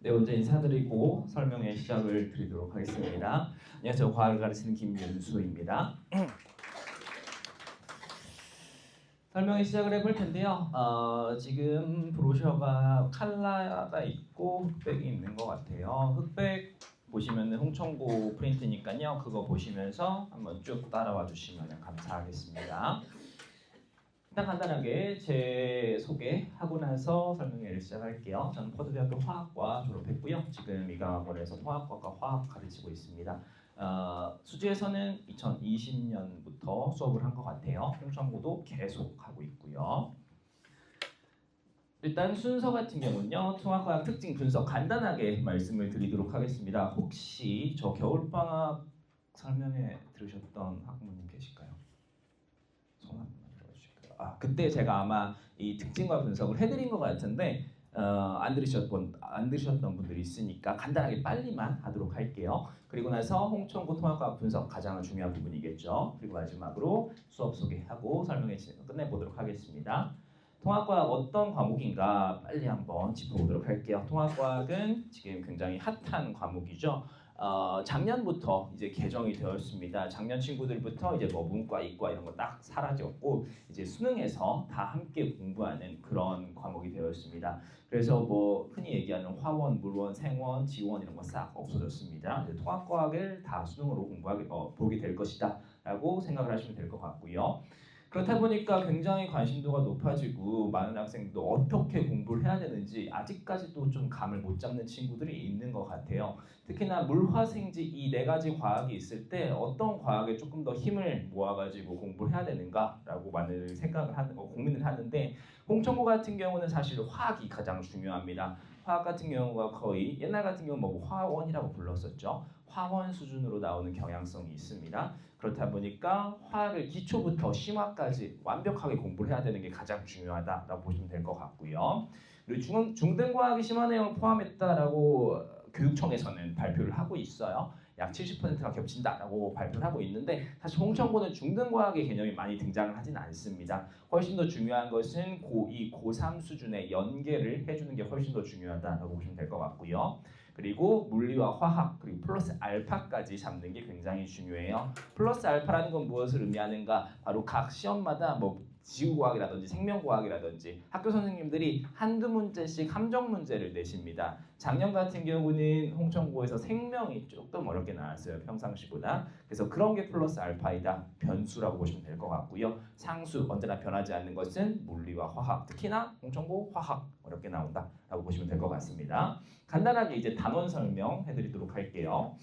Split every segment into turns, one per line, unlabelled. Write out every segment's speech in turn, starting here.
네, 먼저 인사드리고 설명의 시작을 드리도록 하겠습니다. 안녕하세요. 과학을 가르치는 김윤수입니다. 설명의 시작을 해볼 텐데요. 지금 브로셔가 컬러가 있고 흑백이 있는 것 같아요. 흑백 보시면은 홍천고 프린트니까요. 그거 보시면서 한번 쭉 따라와 주시면 감사하겠습니다. 일단 간단하게 제 소개하고 나서 설명회를 시작할게요. 저는 포도대학교 화학과 졸업했고요. 지금 이과학원에서 통합과과 화학 가르치고 있습니다. 수지에서는 2020년부터 수업을 한 것 같아요. 홍천고도 계속 하고 있고요. 일단 순서 같은 경우는요. 통합과학 특징 분석 간단하게 말씀을 드리도록 하겠습니다. 혹시 저 겨울방학 설명회 들으셨던 학부모님 계실까요? 손 한번 들어주실까요? 그때 제가 아마 이 특징과 분석을 해드린 것 같은데 안 들으셨던 분들이 있으니까 간단하게 빨리만 하도록 할게요. 그리고 나서 홍천고 통합과학 분석 가장 중요한 부분이겠죠. 그리고 마지막으로 수업 소개하고 설명회 끝내보도록 하겠습니다. 통합과학 어떤 과목인가 빨리 한번 짚어보도록 할게요. 통합과학은 지금 굉장히 핫한 과목이죠. 작년부터 이제 개정이 되었습니다. 작년 친구들부터 이제 뭐 문과, 이과 이런 거 딱 사라졌고 이제 수능에서 다 함께 공부하는 그런 과목이 되었습니다. 그래서 뭐 흔히 얘기하는 화원, 물원, 생원, 지원 이런 거 싹 없어졌습니다. 이제 통합과학을 다 수능으로 보게 될 것이다라고 생각을 하시면 될 것 같고요. 그렇다 보니까 굉장히 관심도가 높아지고 많은 학생도 어떻게 공부를 해야 되는지 아직까지도 좀 감을 못 잡는 친구들이 있는 것 같아요. 특히나 물화생지 이 네 가지 과학이 있을 때 어떤 과학에 조금 더 힘을 모아가지고 공부를 해야 되는가라고 많은 고민을 하는데 홍천고 같은 경우는 사실 화학이 가장 중요합니다. 화학 같은 경우가 거의 옛날 같은 경우 뭐 화원이라고 불렀었죠. 화원 수준으로 나오는 경향성이 있습니다. 그렇다 보니까 화학을 기초부터 심화까지 완벽하게 공부를 해야 되는 게 가장 중요하다라고 보시면 될 것 같고요. 그리고 중등과학이 심화 내용을 포함했다라고 교육청에서는 발표를 하고 있어요. 약 70%가 겹친다라고 발표를 하고 있는데 사실 홍천고는 중등과학의 개념이 많이 등장을 하진 않습니다. 훨씬 더 중요한 것은 고2, 고3 수준의 연계를 해주는 게 훨씬 더 중요하다라고 보시면 될 것 같고요. 그리고 물리와 화학 그리고 플러스 알파까지 잡는 게 굉장히 중요해요. 플러스 알파라는 건 무엇을 의미하는가? 바로 각 시험마다 뭐 지구과학이라든지 생명과학이라든지 학교 선생님들이 한두 문제씩 함정 문제를 내십니다. 작년 같은 경우는 홍천고에서 생명이 조금 어렵게 나왔어요. 평상시보다. 그래서 그런 게 플러스 알파이다. 변수라고 보시면 될 것 같고요. 상수 언제나 변하지 않는 것은 물리와 화학. 특히나 홍천고 화학 어렵게 나온다라고 보시면 될 것 같습니다. 간단하게 이제 단원 설명해드리도록 할게요.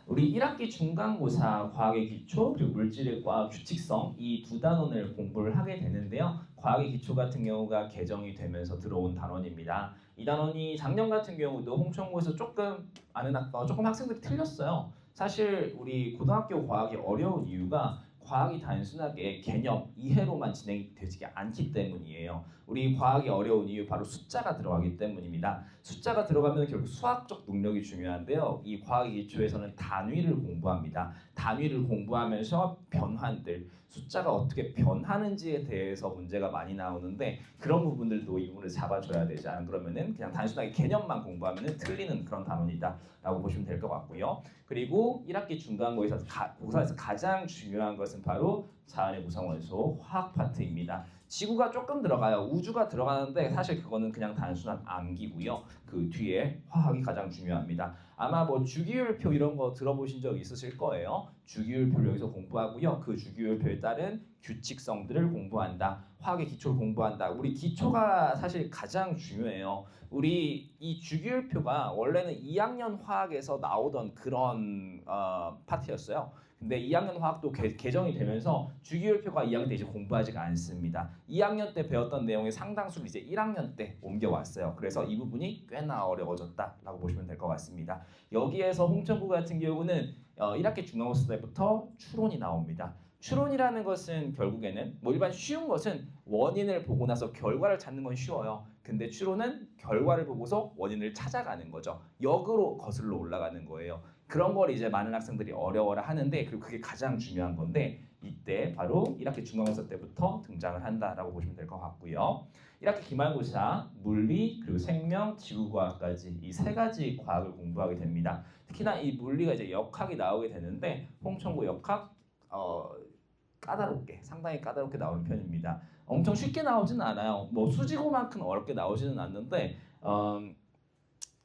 우리 1학기 중간고사 과학의 기초 그리고 물질의 과학 규칙성 이 두 단원을 공부를 하게 되는데요. 과학의 기초 같은 경우가 개정이 되면서 들어온 단원입니다. 이 단원이 작년 같은 경우도 홍천고에서 조금 학생들이 틀렸어요. 사실 우리 고등학교 과학이 어려운 이유가 과학이 단순하게 개념, 이해로만 진행이 되지 않기 때문이에요. 우리 과학이 어려운 이유 바로 숫자가 들어가기 때문입니다. 숫자가 들어가면 결국 수학적 능력이 중요한데요. 이 과학의 기초에서는 단위를 공부합니다. 단위를 공부하면서 변환들, 숫자가 어떻게 변하는지에 대해서 문제가 많이 나오는데 그런 부분들도 이 부분을 잡아줘야 되지 않 그러면은 그냥 단순하게 개념만 공부하면은 틀리는 그런 단원이다라고 보시면 될 것 같고요. 그리고 1학기 중간고사에서 가장 중요한 것은 바로 자연의 구성원소 화학 파트입니다. 지구가 조금 들어가요. 우주가 들어가는데 사실 그거는 그냥 단순한 암기고요. 그 뒤에 화학이 가장 중요합니다. 아마 뭐 주기율표 이런 거 들어보신 적 있으실 거예요. 주기율표를 여기서 공부하고요. 그 주기율표에 따른 규칙성들을 공부한다. 화학의 기초를 공부한다. 우리 기초가 사실 가장 중요해요. 우리 이 주기율표가 원래는 2학년 화학에서 나오던 그런 파트였어요. 근데 2학년 화학도 개정이 되면서 주기율표가 2학년 때 이제 공부하지가 않습니다. 2학년 때 배웠던 내용의 상당수를 이제 1학년 때 옮겨왔어요. 그래서 이 부분이 꽤나 어려워졌다라고 보시면 될 것 같습니다. 여기에서 홍천고 같은 경우는 1학기 중간고사 때부터 추론이 나옵니다. 추론이라는 것은 결국에는 뭐 일반 쉬운 것은 원인을 보고 나서 결과를 찾는 건 쉬워요. 근데 추론은 결과를 보고서 원인을 찾아가는 거죠. 역으로 거슬러 올라가는 거예요. 그런 걸 이제 많은 학생들이 어려워라 하는데 그리고 그게 가장 중요한 건데 이때 바로 1학기 중간고사 때부터 등장을 한다라고 보시면 될 것 같고요. 1학기 기말고사 물리 그리고 생명, 지구과학까지 이 세 가지 과학을 공부하게 됩니다. 특히나 이 물리가 이제 역학이 나오게 되는데 홍천고 역학 까다롭게 상당히 까다롭게 나오는 편입니다. 엄청 쉽게 나오지는 않아요. 뭐 수지고만큼 어렵게 나오지는 않는데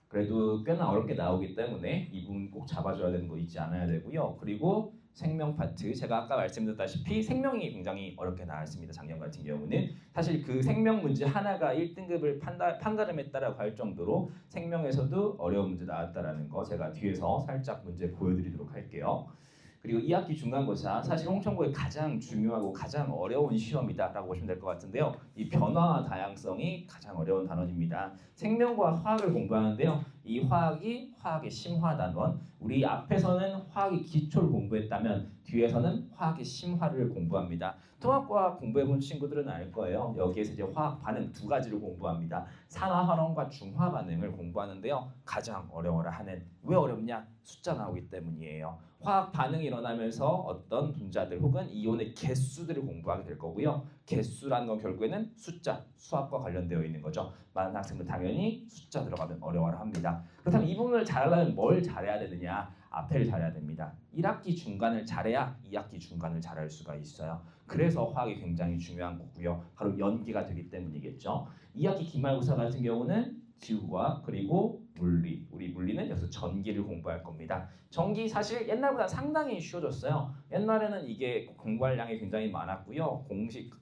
그래도 꽤나 어렵게 나오기 때문에 이 부분 꼭 잡아줘야 되는 거 잊지 않아야 되고요. 그리고 생명 파트 제가 아까 말씀드렸다시피 생명이 굉장히 어렵게 나왔습니다. 작년 같은 경우는 사실 그 생명 문제 하나가 1등급을 판가름했다라고 할 정도로 생명에서도 어려운 문제 나왔다라는 거 제가 뒤에서 살짝 문제 보여드리도록 할게요. 그리고 2학기 중간고사 사실 홍천고의 가장 중요하고 가장 어려운 시험이다라고 보시면 될 것 같은데요. 이 변화와 다양성이 가장 어려운 단원입니다. 생명과 화학을 공부하는데요. 이 화학이 화학의 심화 단원. 우리 앞에서는 화학의 기초를 공부했다면 뒤에서는 화학의 심화를 공부합니다. 통합과학 공부해본 친구들은 알 거예요. 여기에서 이제 화학 반응 두 가지를 공부합니다. 산화 환원과 중화 반응을 공부하는데요. 가장 어려워라 하는 왜 어렵냐? 숫자 나오기 때문이에요. 화학 반응이 일어나면서 어떤 분자들 혹은 이온의 개수들을 공부하게 될 거고요. 개수라는 건 결국에는 숫자, 수학과 관련되어 있는 거죠. 많은 학생들 당연히 숫자 들어가면 어려워라 합니다. 그렇다면 이 부분을 잘하려면 뭘 잘해야 되느냐? 앞에를 잘해야 됩니다. 1학기 중간을 잘해야 2학기 중간을 잘할 수가 있어요. 그래서 화학이 굉장히 중요한 거고요. 바로 연기가 되기 때문이겠죠. 2학기 기말고사 같은 경우는 지구과학 그리고 물리. 우리 물리는 여기서 전기를 공부할 겁니다. 전기 사실 옛날보다 상당히 쉬워졌어요. 옛날에는 이게 공부할 양이 굉장히 많았고요.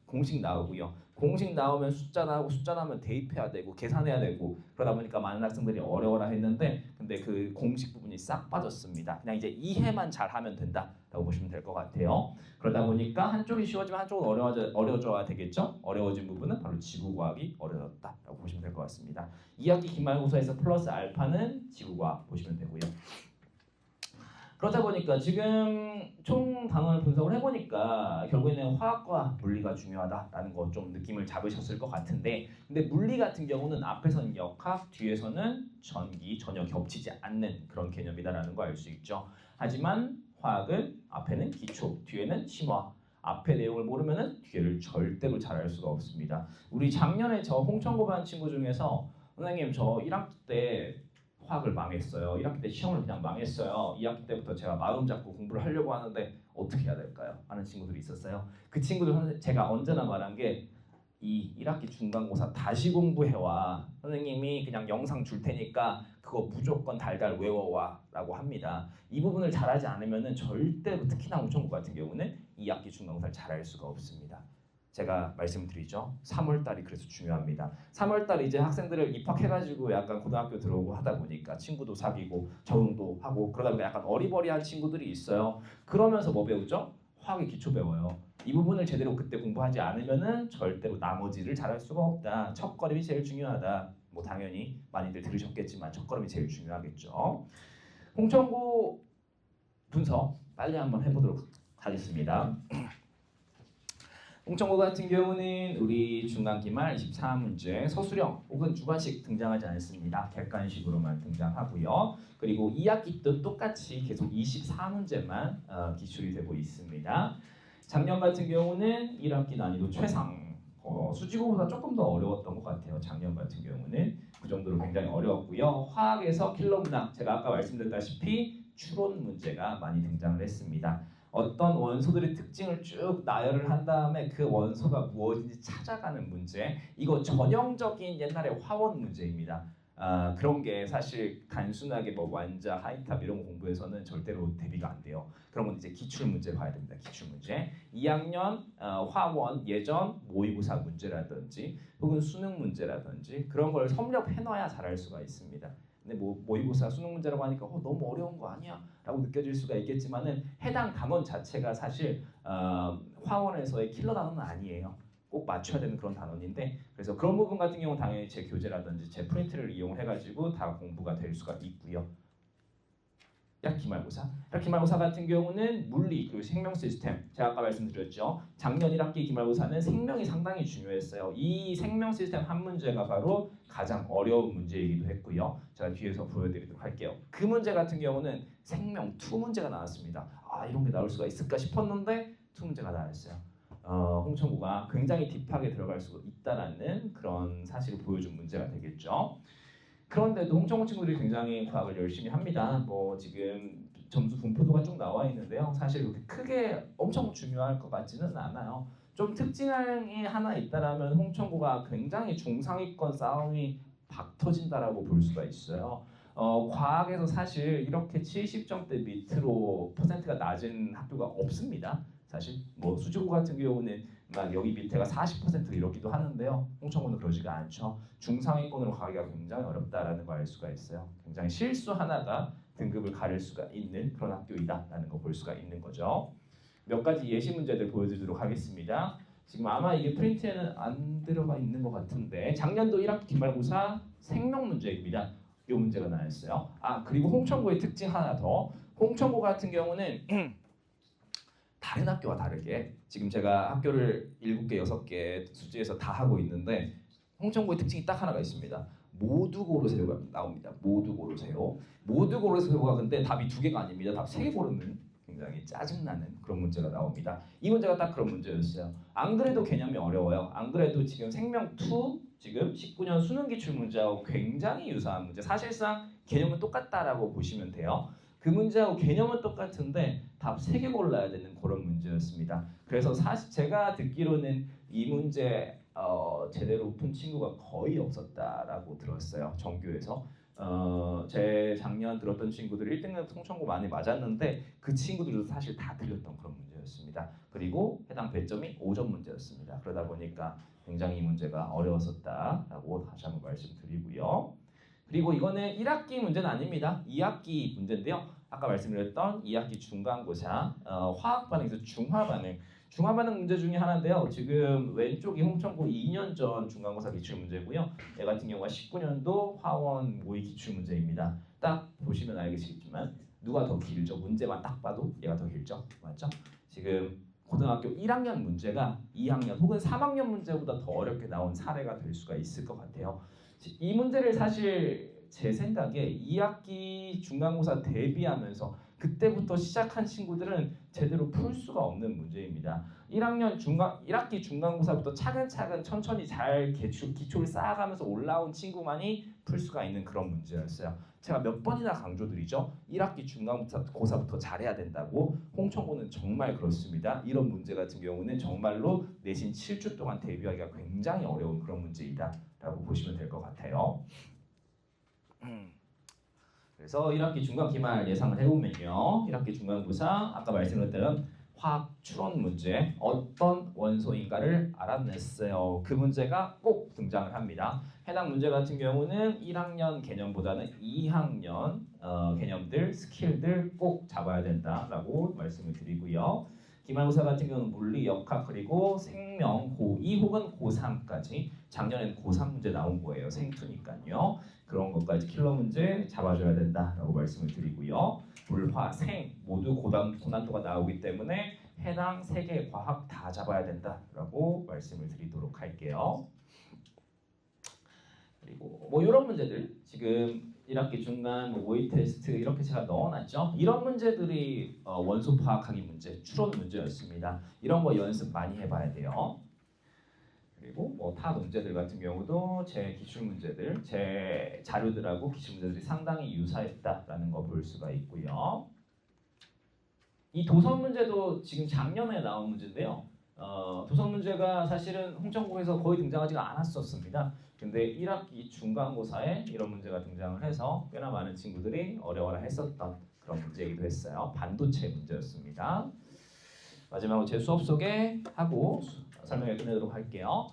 공식 나오고요. 공식 나오면 숫자 나오고 숫자 나오면 대입해야 되고 계산해야 되고 그러다 보니까 많은 학생들이 어려워라 했는데 근데 그 공식 부분이 싹 빠졌습니다. 그냥 이제 이해만 잘하면 된다라고 보시면 될 것 같아요. 그러다 보니까 한쪽이 쉬워지면 한쪽은 어려워져야 되겠죠. 어려워진 부분은 바로 지구과학이 어려웠다라고 보시면 될 것 같습니다. 2학기 기말고사에서 플러스 알파는 지구과학 보시면 되고요. 그러다 보니까 지금 총 단원을 분석을 해보니까 결국에는 화학과 물리가 중요하다라는 거 좀 느낌을 잡으셨을 것 같은데 근데 물리 같은 경우는 앞에서는 역학, 뒤에서는 전기 전혀 겹치지 않는 그런 개념이다라는 거 알 수 있죠. 하지만 화학은 앞에는 기초, 뒤에는 심화. 앞에 내용을 모르면은 뒤에를 절대로 잘할 수가 없습니다. 우리 작년에 저 홍천고 반 친구 중에서 선생님 저 1학기 때 화학을 망했어요. 1학기 때 시험을 그냥 망했어요. 2학기 때부터 제가 마음 잡고 공부를 하려고 하는데 어떻게 해야 될까요? 하는 친구들이 있었어요. 그 친구들 제가 언제나 말한 게 이 1학기 중간고사 다시 공부해와. 선생님이 그냥 영상 줄 테니까 그거 무조건 달달 외워와 라고 합니다. 이 부분을 잘하지 않으면 절대로 특히나 홍천고 같은 경우는 2학기 중간고사를 잘할 수가 없습니다. 제가 말씀드리죠. 3월달이 그래서 중요합니다. 3월달 이제 학생들을 입학해가지고 약간 고등학교 들어오고 하다 보니까 친구도 사귀고 적응도 하고 그러다 보니까 약간 어리버리한 친구들이 있어요. 그러면서 뭐 배우죠? 화학의 기초 배워요. 이 부분을 제대로 그때 공부하지 않으면은 절대로 나머지를 잘할 수가 없다. 첫걸음이 제일 중요하다. 뭐 당연히 많이들 들으셨겠지만 첫걸음이 제일 중요하겠죠. 홍천고 분석 빨리 한번 해보도록 하겠습니다. 홍천고 같은 경우는 우리 중간기말 24문제 서술형 혹은 주관식 등장하지 않습니다. 객관식으로만 등장하고요. 그리고 2학기 때 똑같이 계속 24문제만 기출이 되고 있습니다. 작년 같은 경우는 1학기 난이도 최상 수지고보다 조금 더 어려웠던 것 같아요. 작년 같은 경우는 그 정도로 굉장히 어려웠고요. 화학에서 킬러 문항 제가 아까 말씀드렸다시피 추론 문제가 많이 등장을 했습니다. 어떤 원소들의 특징을 쭉 나열을 한 다음에 그 원소가 무엇인지 찾아가는 문제. 이거 전형적인 옛날의 화원 문제입니다. 그런 게 사실 단순하게 뭐 완자, 하이탑 이런 거 공부해서는 절대로 대비가 안 돼요. 그런 건 이제 기출 문제 봐야 됩니다. 기출 문제. 2학년 화원 예전 모의고사 문제라든지 혹은 수능 문제라든지 그런 걸 섭렵해 놔야 잘할 수가 있습니다. 근데 뭐 모의고사 수능 문제라고 하니까 너무 어려운 거 아니야? 라고 느껴질 수가 있겠지만은 해당 단원 자체가 사실 화원에서의 킬러 단원은 아니에요. 꼭 맞춰야 되는 그런 단원인데 그래서 그런 부분 같은 경우는 당연히 제 교재라든지 제 프린트를 이용해가지고 다 공부가 될 수가 있고요. 기말고사. 기말고사 같은 경우는 물리 그리고 생명 시스템 제가 아까 말씀드렸죠. 작년 1학기 기말고사는 생명이 상당히 중요했어요. 이 생명 시스템 한 문제가 바로 가장 어려운 문제이기도 했고요. 제가 뒤에서 보여드리도록 할게요. 그 문제 같은 경우는 생명 2 문제가 나왔습니다. 이런 게 나올 수가 있을까 싶었는데 2 문제가 나왔어요. 홍천구가 굉장히 딥하게 들어갈 수 있다라는 그런 사실을 보여준 문제가 되겠죠. 그런데도 홍천구 친구들이 굉장히 과학을 열심히 합니다. 뭐 지금 점수 분포도가 쭉 나와 있는데요. 사실 그렇게 크게 엄청 중요할 것 같지는 않아요. 좀 특징이 하나 있다라면 홍천구가 굉장히 중상위권 싸움이 박터진다라고 볼 수가 있어요. 과학에서 사실 이렇게 70점대 밑으로 퍼센트가 낮은 학교가 없습니다. 사실 뭐 수지고 같은 경우는 막 여기 밑에가 40% 이렇기도 하는데요. 홍천구는 그러지가 않죠. 중상위권으로 가기가 굉장히 어렵다라는 걸 알 수가 있어요. 굉장히 실수 하나가 등급을 가릴 수가 있는 그런 학교이다라는 거 볼 수가 있는 거죠. 몇 가지 예시 문제들 보여드리도록 하겠습니다. 지금 아마 이게 프린트에는 안 들어가 있는 것 같은데 작년도 1학기 기말고사 생명 문제입니다. 이 문제가 나왔어요. 그리고 홍천구의 특징 하나 더. 홍천구 같은 경우는 다른 학교와 다르게 지금 제가 학교를 7개, 6개 수지에서 다 하고 있는데 홍천구의 특징이 딱 하나가 있습니다. 모두 고르세요가 나옵니다. 모두 고르세요. 모두 고르세요가 근데 답이 2개가 아닙니다. 답 3개 고르는 굉장히 짜증나는 그런 문제가 나옵니다. 이 문제가 딱 그런 문제였어요. 안 그래도 개념이 어려워요. 안 그래도 지금 생명 2 지금 19년 수능 기출 문제하고 굉장히 유사한 문제. 사실상 개념은 똑같다라고 보시면 돼요. 그 문제하고 개념은 똑같은데 답 3개 골라야 되는 그런 문제였습니다. 그래서 사실 제가 듣기로는 이 문제 제대로 푼 친구가 거의 없었다라고 들었어요. 정규에서. 제 작년 들었던 친구들 1등급 홍천구 많이 맞았는데 그 친구들도 사실 다 틀렸던 그런 문제였습니다. 그리고 해당 배점이 5점 문제였습니다. 그러다 보니까 굉장히 이 문제가 어려웠었다라고 다시 한번 말씀드리고요. 그리고 이거는 1학기 문제는 아닙니다. 2학기 문제인데요. 아까 말씀드렸던 2학기 중간고사 화학 반응에서 중화 반응. 중화 반응 문제 중에 하나인데요. 지금 왼쪽이 홍천구 2년 전 중간고사 기출 문제고요. 얘 같은 경우가 19년도 화원 모의 기출 문제입니다. 딱 보시면 알겠지만 누가 더 길죠? 문제만 딱 봐도 얘가 더 길죠? 맞죠? 지금 고등학교 1학년 문제가 2학년 혹은 3학년 문제보다 더 어렵게 나온 사례가 될 수가 있을 것 같아요. 이 문제를 사실 제 생각에 2학기 중간고사 대비하면서 그때부터 시작한 친구들은 제대로 풀 수가 없는 문제입니다. 1학기 중간고사부터 차근차근 천천히 잘 기초를 쌓아가면서 올라온 친구만이 풀 수가 있는 그런 문제였어요. 제가 몇 번이나 강조드리죠. 1학기 중간고사부터 잘해야 된다고. 홍천구는 정말 그렇습니다. 이런 문제 같은 경우는 정말로 내신 7주 동안 대비하기가 굉장히 어려운 그런 문제이다 라고 보시면 될 것 같아요. 그래서 1학기 중간 기말 예상을 해보면요. 1학기 중간고사 아까 말씀드렸던 화학 추론 문제 어떤 원소인가를 알아냈어요. 그 문제가 꼭 등장을 합니다. 해당 문제 같은 경우는 1학년 개념보다는 2학년 개념들, 스킬들 꼭 잡아야 된다라고 말씀을 드리고요. 기말고사 같은 경우는 물리, 역학 그리고 생명 고2 혹은 고3까지 작년에는 고3 문제 나온 거예요. 생투니까요. 그런 것까지 킬러 문제 잡아줘야 된다라고 말씀을 드리고요. 물, 화, 생 모두 고난도가 나오기 때문에 해당 3개 과학 다 잡아야 된다라고 말씀을 드리도록 할게요. 그리고 뭐 이런 문제들 지금 1학기 중간 모의 테스트 이렇게 제가 넣어놨죠. 이런 문제들이 원소 파악하기 문제, 추론 문제였습니다. 이런 거 연습 많이 해봐야 돼요. 그리고 뭐 타 문제들 같은 경우도 제 기출 문제들, 제 자료들하고 기출 문제들이 상당히 유사했다라는 거 볼 수가 있고요. 이 도선 문제도 지금 작년에 나온 문제인데요. 도선 문제가 사실은 홍천국에서 거의 등장하지가 않았었습니다. 근데 1학기 중간고사에 이런 문제가 등장을 해서 꽤나 많은 친구들이 어려워라 했었던 그런 문제이기도 했어요. 반도체 문제였습니다. 마지막으로 제 수업 소개하고 설명을 끝내도록 할게요.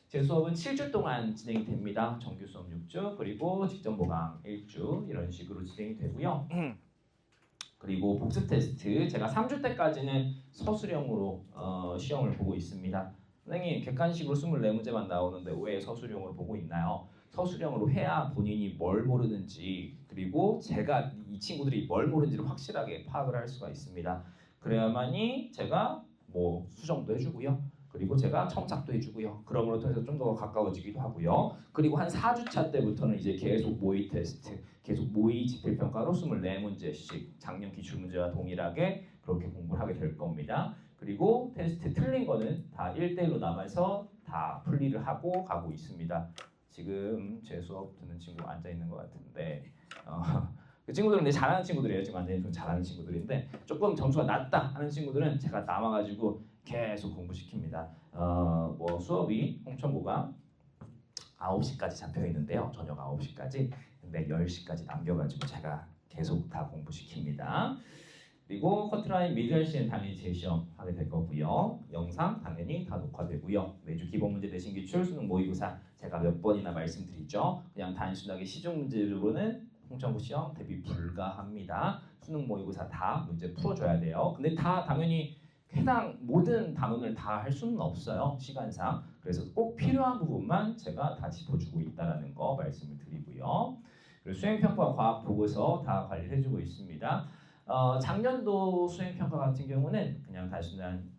제 수업은 7주 동안 진행이 됩니다. 정규 수업 6주 그리고 직전 보강 1주 이런 식으로 진행이 되고요. 그리고 복습 테스트 제가 3주 때까지는 서술형으로 시험을 보고 있습니다. 선생님 객관식으로 24문제만 나오는데 왜 서술형으로 보고 있나요? 서술형으로 해야 본인이 뭘 모르는지 그리고 제가 이 친구들이 뭘 모르는지를 확실하게 파악을 할 수가 있습니다. 그래야만이 제가 뭐 수정도 해주고요. 그리고 제가 첨삭도 해주고요. 그럼으로 통해서 좀 더 가까워지기도 하고요. 그리고 한 4주차 때부터는 이제 계속 모의 테스트, 계속 모의 지필평가로 24문제씩 작년 기출문제와 동일하게 그렇게 공부를 하게 될 겁니다. 그리고 테스트 틀린 거는 다 1대1로 남아서 다 분리를 하고 가고 있습니다. 지금 제 수업 듣는 친구 앉아 있는 것 같은데 그 친구들은 근데 잘하는 친구들이에요. 지금 앉아 있는 잘하는 친구들인데 조금 점수가 낮다 하는 친구들은 제가 남아가지고 계속 공부시킵니다. 뭐 수업이 홍천고가 9시까지 잡혀 있는데요. 저녁 9시까지. 근데 10시까지 남겨가지고 제가 계속 다 공부시킵니다. 그리고 커트라인 미드할시는 당연히 재시험 하게 될 거고요. 영상 당연히 다 녹화되고요. 매주 기본 문제 대신 기출 수능 모의고사 제가 몇 번이나 말씀드리죠. 그냥 단순하게 시중 문제로는 홍천고 시험 대비 불가합니다. 수능 모의고사 다 문제 풀어줘야 돼요. 근데 다 당연히 해당 모든 단원을 다 할 수는 없어요. 시간상. 그래서 꼭 필요한 부분만 제가 다 짚어주고 있다는 거 말씀을 드리고요. 그리고 수행평가 과학 보고서 다 관리를 해주고 있습니다. 작년도 수행평가 같은 경우는 그냥 단순한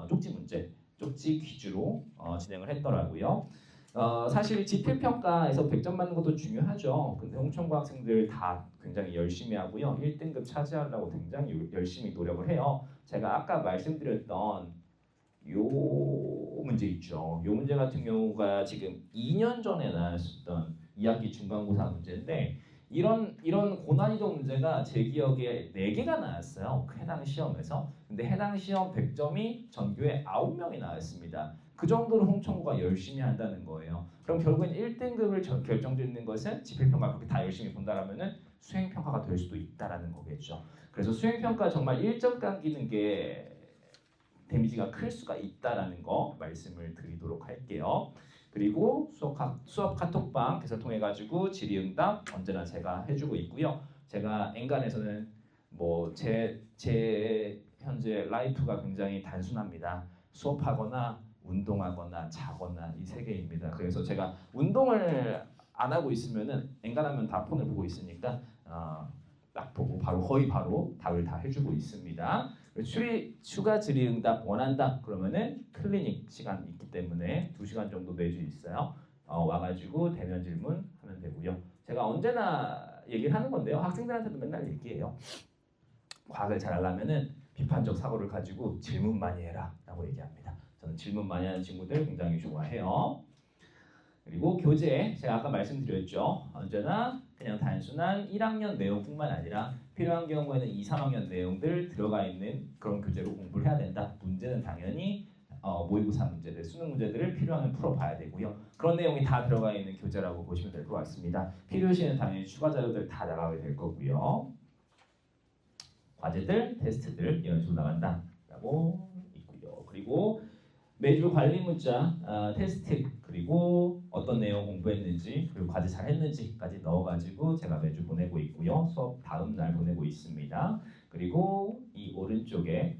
쪽지 문제, 쪽지 퀴즈로 진행을 했더라고요. 사실 지필평가에서 100점 받는 것도 중요하죠. 근데 홍천고 학생들 다 굉장히 열심히 하고요. 1등급 차지하려고 굉장히 열심히 노력을 해요. 제가 아까 말씀드렸던 요 문제 있죠. 요 문제 같은 경우가 지금 2년 전에 나왔었던 2학기 중간고사 문제인데 이런 고난이도 문제가 제 기억에 4개가 나왔어요. 그 해당 시험에서. 근데 해당 시험 100점이 전교에 9명이 나왔습니다. 그 정도로 홍천고가 열심히 한다는 거예요. 그럼 결국엔 1등급을 결정짓는 것은 지필평가 그렇게 다 열심히 본다라면은 수행평가가 될 수도 있다라는 거겠죠. 그래서 수행평가 정말 1점 감기는 게 데미지가 클 수가 있다라는 거 말씀을 드리도록 할게요. 그리고 수업 카톡방 개설 통해 가지고 질의응답 언제나 제가 해주고 있고요. 제가 엔간에서는 뭐 제 현재 라이프가 굉장히 단순합니다. 수업하거나 운동하거나 자거나 이 3개입니다. 그래서 제가 운동을 안 하고 있으면은 엔간하면 다 폰을 보고 있으니까 딱 보고 거의 바로 답을 다 해주고 있습니다. 추가 질의응답 원한다 그러면은 클리닉 시간 있기 때문에 2시간 정도 매주 있어요. 와가지고 대면 질문 하면 되고요. 제가 언제나 얘기를 하는 건데요. 학생들한테도 맨날 얘기해요. 과학을 잘 하려면은 비판적 사고를 가지고 질문 많이 해라 라고 얘기합니다. 저는 질문 많이 하는 친구들 굉장히 좋아해요. 그리고 교재 제가 아까 말씀드렸죠. 언제나 그냥 단순한 1학년 내용뿐만 아니라 필요한 경우에는 2, 3학년 내용들 들어가 있는 그런 교재로 공부를 해야 된다. 문제는 당연히 모의고사 문제들, 수능 문제들을 필요하면 풀어봐야 되고요. 그런 내용이 다 들어가 있는 교재라고 보시면 될 것 같습니다. 필요시에는 당연히 추가 자료들 다 나가게 될 거고요. 과제들, 테스트들 이런 식으로 나간다라고 있고요. 그리고 매주 관리 문자, 테스트 그리고 어떤 내용 공부했는지 그리고 과제 잘 했는지까지 넣어가지고 제가 매주 보내고 있고요. 수업 다음 날 보내고 있습니다. 그리고 이 오른쪽에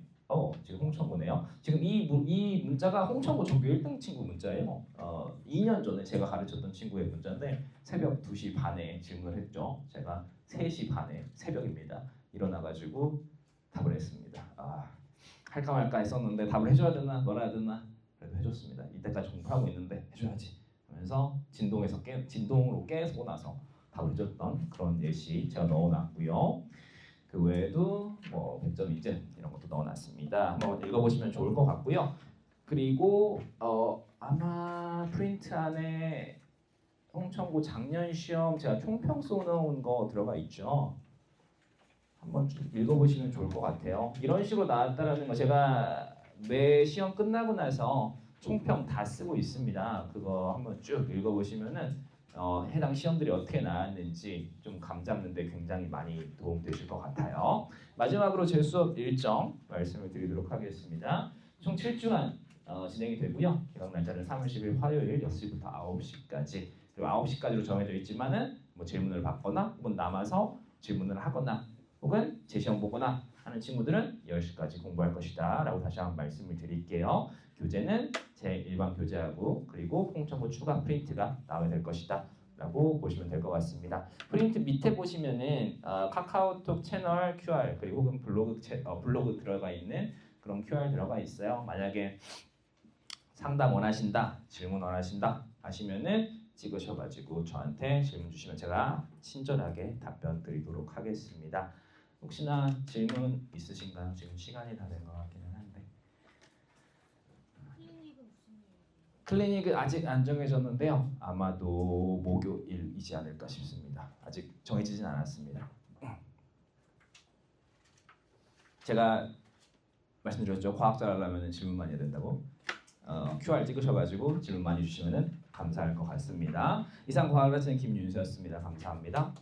지금 홍천고네요. 지금 이 문자가 홍천고 전교 1등 친구 문자예요. 2년 전에 제가 가르쳤던 친구의 문자인데 새벽 2시 반에 질문을 했죠. 제가 3시 반에 새벽입니다. 일어나가지고 답을 했습니다. 할까 말까 했었는데 답을 해줘야 되나 말아야 되나 그래도 해줬습니다. 이때까지 공부하고 있는데 해줘야지 하면서 진동으로 깨고 나서 답을 해줬던 그런 예시 제가 넣어놨고요. 그 외에도 뭐 100점 이제 이런 것도 넣어놨습니다. 한번 읽어보시면 좋을 것 같고요. 그리고 아마 프린트 안에 홍천고 작년 시험 제가 총평 써놓은 거 들어가 있죠. 한번 읽어보시면 좋을 것 같아요. 이런 식으로 나왔다라는 거 제가 매 시험 끝나고 나서 총평 다 쓰고 있습니다. 그거 한번 쭉 읽어보시면은 해당 시험들이 어떻게 나왔는지 좀 감 잡는데 굉장히 많이 도움되실 것 같아요. 마지막으로 제 수업 일정 말씀을 드리도록 하겠습니다. 총 7주간 진행이 되고요. 개강 날짜는 3월 10일 화요일 6시부터 9시까지 그리고 9시까지로 정해져 있지만은 뭐 질문을 받거나 혹은 남아서 질문을 하거나 혹은 재시험 보거나 하는 친구들은 10시까지 공부할 것이다 라고 다시 한번 말씀을 드릴게요. 교재는 제 일반 교재하고 그리고 홍천고 추가 프린트가 나와야 될 것이다 라고 보시면 될 것 같습니다. 프린트 밑에 보시면은 카카오톡 채널 QR 그리고 혹은 블로그 들어가 있는 그런 QR 들어가 있어요. 만약에 상담 원하신다, 질문 원하신다 하시면은 찍으셔가지고 저한테 질문 주시면 제가 친절하게 답변 드리도록 하겠습니다. 혹시나 질문 있으신가요? 지금 시간이 다 된 것 같기는 한데 클리닉은 아직 안 정해졌는데요. 아마도 목요일이지 않을까 싶습니다. 아직 정해지진 않았습니다. 제가 말씀드렸죠. 과학자 하려면 질문 많이 해야 된다고. QR 찍으셔가지고 질문 많이 주시면 감사할 것 같습니다. 이상 과학을 하시는 김윤수였습니다. 감사합니다.